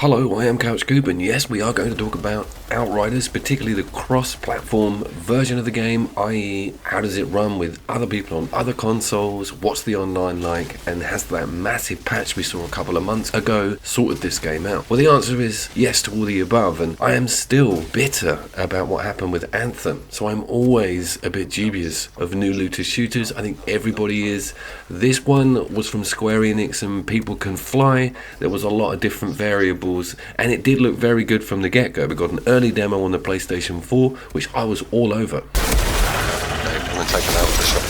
Hello, I am Coop, and yes, we are going to talk about Outriders, particularly the cross-platform version of the game, i.e. how does it run with other people on other consoles, what's the online like, and has that massive patch we saw a couple of months ago sorted this game out? Well, the answer is yes to all the above, and I am still bitter about what happened with Anthem, so I'm always a bit dubious of new looter shooters. I think everybody is. This one was from Square Enix and People Can Fly. There was a lot of different variables, and it did look very good from the get-go. We got an early demo on the PlayStation 4, which I was all over. Okay, I'm going to take them out of the shop.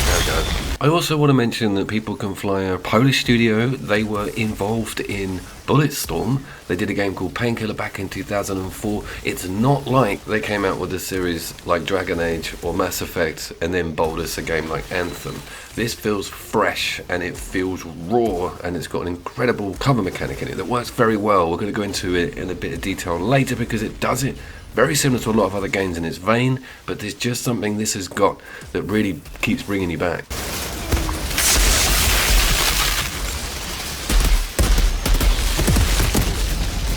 There we go. I also want to mention that People Can Fly are a Polish studio. They were involved in Bulletstorm. They did a game called Painkiller back in 2004. It's not like they came out with a series like Dragon Age or Mass Effect and then bowled us a game like Anthem. This feels fresh and it feels raw, and it's got an incredible cover mechanic in it that works very well. We're going to go into it in a bit of detail later because it does it very similar to a lot of other games in its vein, but there's just something this has got that really keeps bringing you back.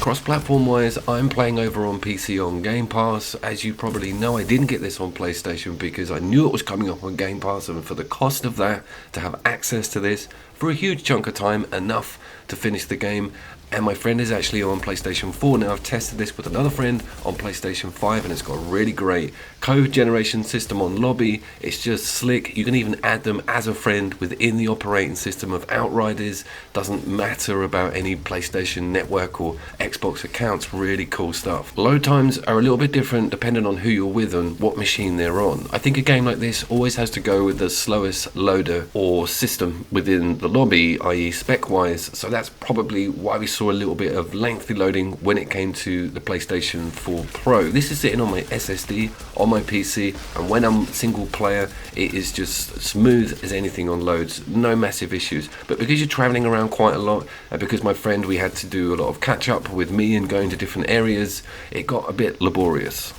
Cross-platform wise, I'm playing over on PC on Game Pass. As you probably know, I didn't get this on PlayStation because I knew it was coming up on Game Pass, and for the cost of that, to have access to this for a huge chunk of time, enough to finish the game. And my friend is actually on PlayStation 4 now. I've tested this with another friend on PlayStation 5, and it's got a really great code generation system on lobby. It's just slick. You can even add them as a friend within the operating system of Outriders. Doesn't matter about any PlayStation Network or Xbox accounts. Really cool stuff. Load times are a little bit different depending on who you're with and what machine they're on. I think a game like this always has to go with the slowest loader or system within the lobby, i.e. spec-wise. So that's probably why we saw a little bit of lengthy loading when it came to the PlayStation 4 Pro. This is sitting on my SSD on my PC, and when I'm single player it is just smooth as anything on loads, no massive issues. But because you're traveling around quite a lot, and because my friend, we had to do a lot of catch up with me and going to different areas, it got a bit laborious.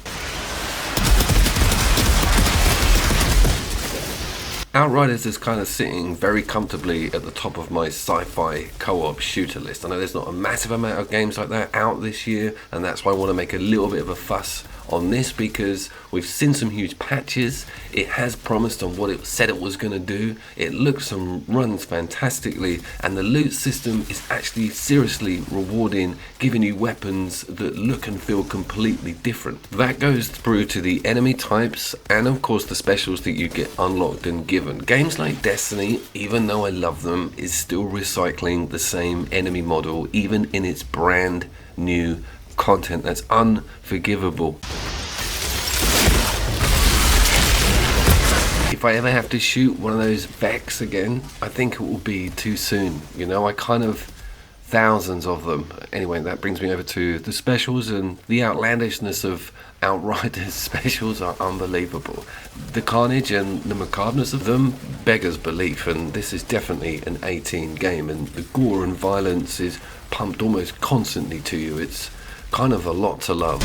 Outriders is kind of sitting very comfortably at the top of my sci-fi co-op shooter list. I know there's not a massive amount of games like that out this year, and that's why I want to make a little bit of a fuss on this, because we've seen some huge patches. It has promised on what it said it was going to do. It looks and runs fantastically, and the loot system is actually seriously rewarding, giving you weapons that look and feel completely different. That goes through to the enemy types and of course the specials that you get unlocked and given. Games like Destiny, even though I love them, is still recycling the same enemy model even in its brand new content. That's unforgivable. If I ever have to shoot one of those Vex again, I think it will be too soon. You know, I kind of thousands of them. Anyway, that brings me over to the specials, and the outlandishness of Outriders specials are unbelievable. The carnage and the macabreness of them beggars belief, and this is definitely an 18 game, and the gore and violence is pumped almost constantly to you. It's kind of a lot to love.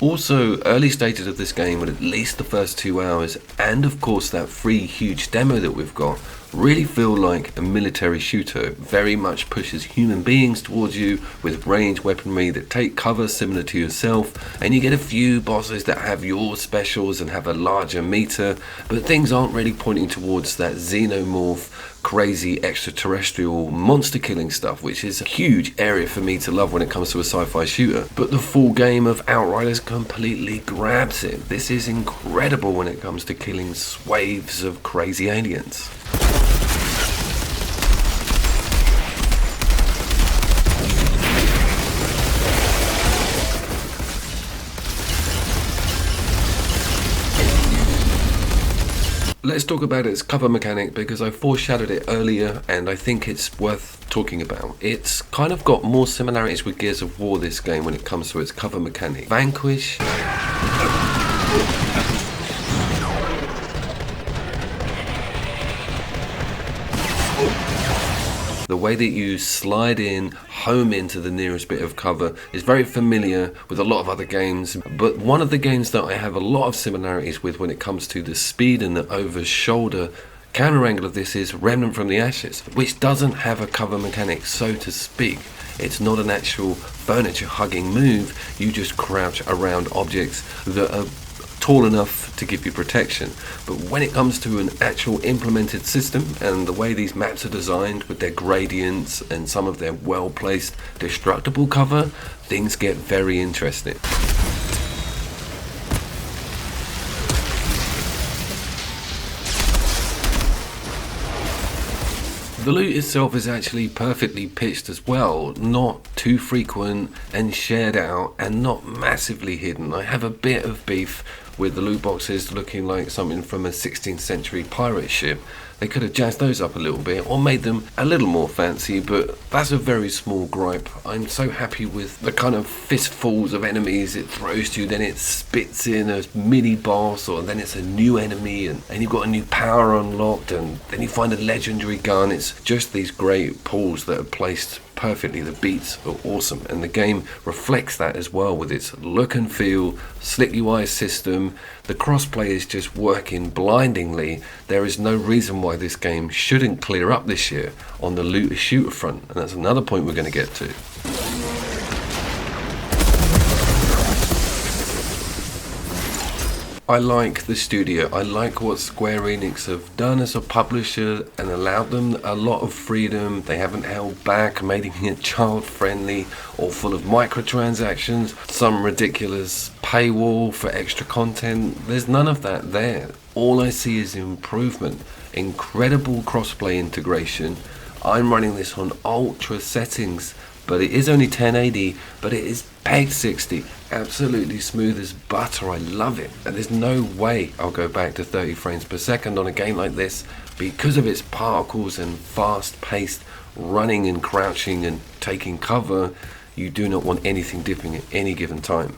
Also, early stages of this game, with at least the first 2 hours, and of course that free huge demo that we've got, really feel like a military shooter. Very much pushes human beings towards you with ranged weaponry that take cover similar to yourself, and you get a few bosses that have your specials and have a larger meter, but things aren't really pointing towards that xenomorph, crazy extraterrestrial monster killing stuff, which is a huge area for me to love when it comes to a sci-fi shooter. But the full game of Outriders completely grabs it. This is incredible when it comes to killing swathes of crazy aliens. Let's talk about its cover mechanic, because I foreshadowed it earlier and I think it's worth talking about. It's kind of got more similarities with Gears of War, this game, when it comes to its cover mechanic. Vanquish The way that you slide in, home into the nearest bit of cover is very familiar with a lot of other games, but one of the games that I have a lot of similarities with when it comes to the speed and the over-shoulder counter angle of this is Remnant from the Ashes, which doesn't have a cover mechanic, so to speak. It's not an actual furniture hugging move, you just crouch around objects that are tall enough to give you protection. But when it comes to an actual implemented system and the way these maps are designed with their gradients and some of their well placed destructible cover, things get very interesting. The loot itself is actually perfectly pitched as well, not too frequent and shared out and not massively hidden. I have a bit of beef with the loot boxes looking like something from a 16th century pirate ship. They could have jazzed those up a little bit or made them a little more fancy, but that's a very small gripe. I'm so happy with the kind of fistfuls of enemies it throws to you, then it spits in a mini boss, or then it's a new enemy and you've got a new power unlocked, and then you find a legendary gun. It's just these great pulls that are placed perfectly. The beats are awesome, and the game reflects that as well with its look and feel, slick UI system. The crossplay is just working blindingly. There is no reason why this game shouldn't clear up this year on the looter shooter front, and that's another point we're going to get to. I like the studio. I like what Square Enix have done as a publisher and allowed them a lot of freedom. They haven't held back, making it child friendly or full of microtransactions, some ridiculous paywall for extra content. There's none of that there. All I see is improvement, incredible crossplay integration. I'm running this on ultra settings, but it is only 1080, but it is pegged 60, absolutely smooth as butter. I love it, and there's no way I'll go back to 30 frames per second on a game like this because of its particles and fast-paced running and crouching and taking cover. You do not want anything dipping at any given time.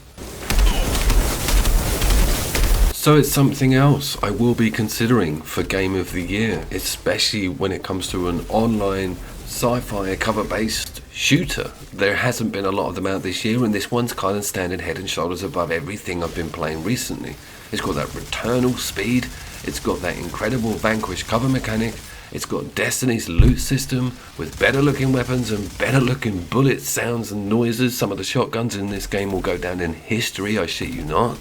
So it's something else I will be considering for Game of the Year, especially when it comes to an online sci-fi cover-based shooter. There hasn't been a lot of them out this year, and this one's kind of standing head and shoulders above everything I've been playing recently. It's got that Returnal speed, it's got that incredible Vanquish cover mechanic, it's got Destiny's loot system with better looking weapons and better looking bullet sounds and noises. Some of the shotguns in this game will go down in history, I shit you not.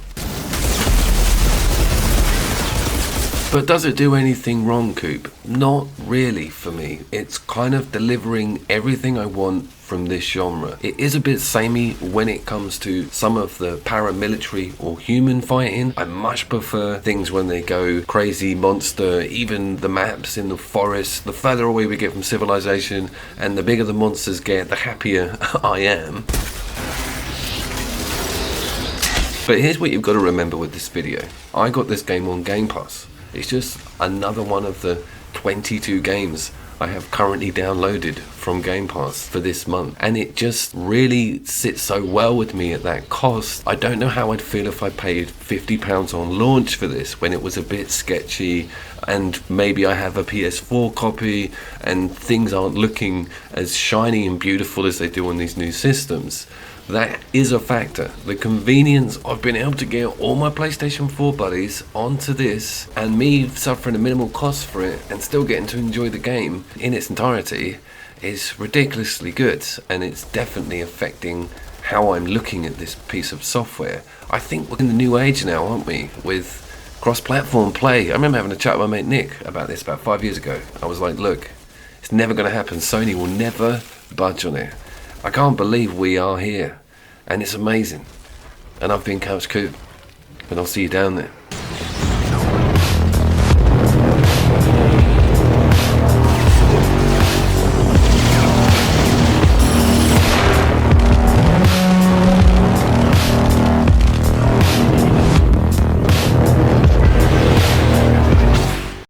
But does it do anything wrong, Coop? Not really for me. It's kind of delivering everything I want from this genre. It is a bit samey when it comes to some of the paramilitary or human fighting. I much prefer things when they go crazy monster, even the maps in the forest. The further away we get from civilization and the bigger the monsters get, the happier I am. But here's what you've got to remember with this video. I got this game on Game Pass. It's just another one of the 22 games I have currently downloaded from Game Pass for this month, and it just really sits so well with me at that cost. I don't know how I'd feel if I paid £50 on launch for this when it was a bit sketchy, and maybe I have a PS4 copy and things aren't looking as shiny and beautiful as they do on these new systems. That is a factor. The convenience of being able to get all my PlayStation 4 buddies onto this, and me suffering a minimal cost for it and still getting to enjoy the game in its entirety, is ridiculously good, and it's definitely affecting how I'm looking at this piece of software. I think we're in the new age now, aren't we, with cross-platform play. I remember having a chat with my mate Nick about this about 5 years ago. I was like, look, it's never going to happen. Sony will never budge on it. I can't believe we are here, and it's amazing. And I've been Couch Coop, and I'll see you down there.